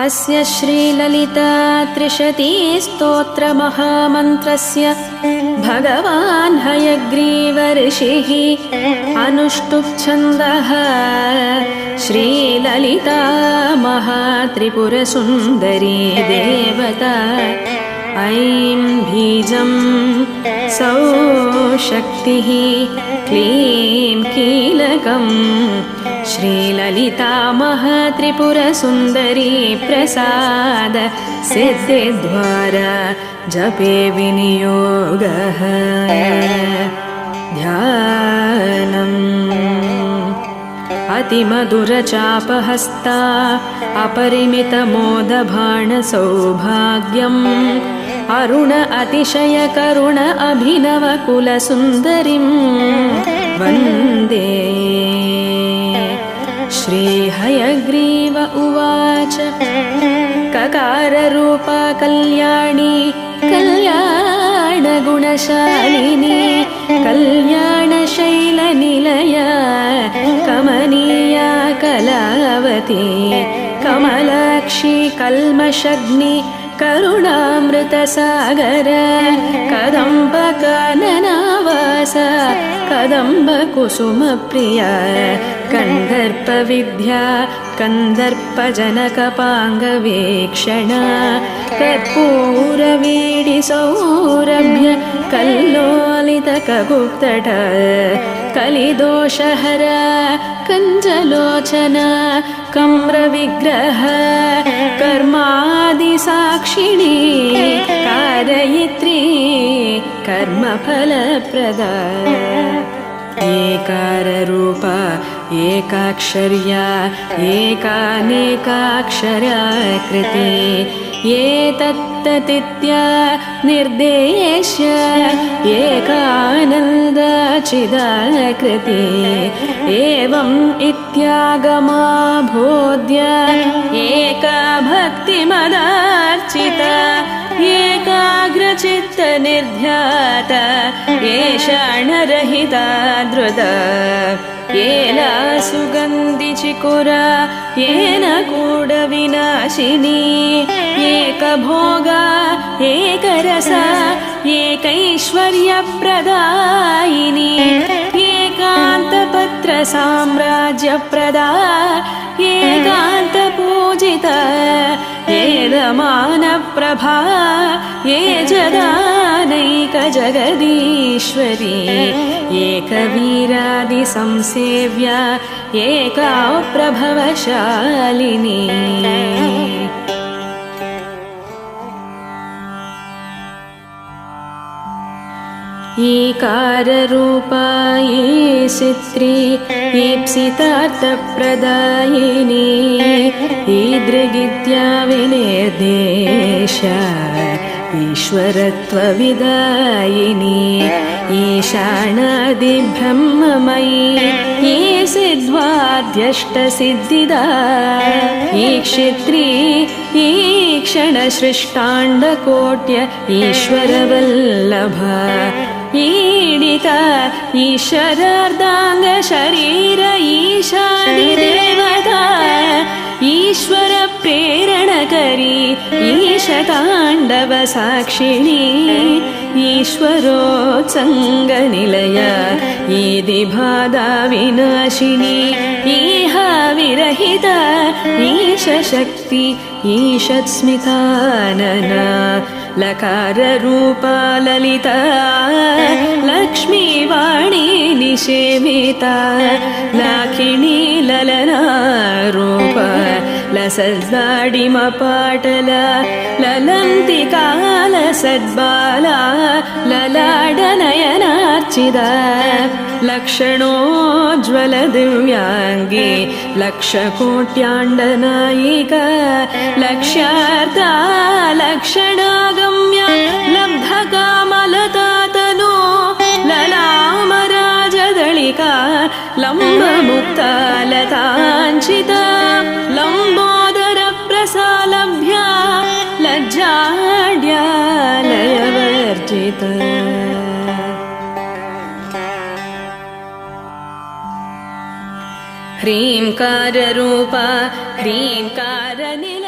अस्य श्रीललिता त्रिशतीस्तोत्रमहामन्त्रस्य भगवान् हयग्रीव ऋषिः अनुष्टुप्छन्दः श्रीललिता महात्रिपुरसुन्दरी देवता ऐं बीजं सौः शक्तिः क्लीं कीलकम् श्रीललिता महात्रिपुरसुन्दरी प्रसाद सिद्धिद्वारा जपे विनियोगः ध्यानम् अतिमधुरचापहस्ता अपरिमितमोदभाणसौभाग्यम् अरुण अतिशयकरुण अभिनवकुलसुन्दरीं वन्दे। श्रीहयग्रीव उवाच ककाररूपा कल्याणी कल्याणगुणशालिनी कल्याणशैलनिलया कमनीया कलावती कमलाक्षी कल्मषग्नि करुणामृतसागर कदम्बकाननावास कदम्बकुसुमप्रिया कन्दर्पविद्या कन्दर्पजनकपाङ्गवेक्षणा कर्पूरवीडिसौरभ्य कल्लोलितकगुप्तट कलिदोषहर कञ्जलोचना कम्रविग्रह कर्मादिसाक्षिणी कारयित्री कर्मफलप्रदा एकाररूपा एकाक्षर्या एकानेकाक्षराकृते एतत्ततित्या निर्देश्य एकानन्दचिदाकृते एवम् इत्यागमाभोद्य एका भक्तिमदार्चिता एकाग्रचित्तनिर्ध्याता एषाणरहिता धृता येला सुगन्धिचिकुरा येन कूडविनाशिनी एकभोगा एकरसा एकैश्वर्यप्रदायिनी एकान्तपत्रसाम्राज्यप्रदा एकान्तपूजिता एदमानप्रभा ये जदानैकजगदीश्वरी एकवीरादिसंसेव्या एका प्रभवशालिनी ईकाररूपा ईशित्री ईप्सितार्थप्रदायिनी ईदृगिद्या विनिर्देश ईश्वरत्वविदायिनी ईशानादिब्रह्ममयी ईसिद्ध्वाद्यष्टसिद्धिदा ईक्षित्री ईक्षणसृष्टाण्डकोट्य ईश्वरवल्लभा ईडिता ईश्वरार्धाङ्गशरीर ईशादिदेवता ईश्वर प्रेरणकरी ईशताण्डवसाक्षिणी ईश्वरोत्सङ्गनिलया ईदिबाधा विनाशिनी ईहा विरहिता ईशशक्ति ईशत्स्मितानना लकाररूपा ललिता लक्ष्मीवाणी निषेविता लाखिणी ललनारूपा लसल्दाडिमपाटला ललन्तिकालसद्बाला ललाडनयनार्चिता लक्षणोज्ज्वलदिव्याङ्गी लक्षकोट्याण्डनायिका लक्ष्यार्था लक्षणागम्या लब्धकामलतातनो ललामराजदलिका लम्बमुक्ता लताञ्चिता लम्बोदरप्रसालभ्या लज्जाड्यालयवर्जिता ह्रींकाररूपा ह्रींकारनिलया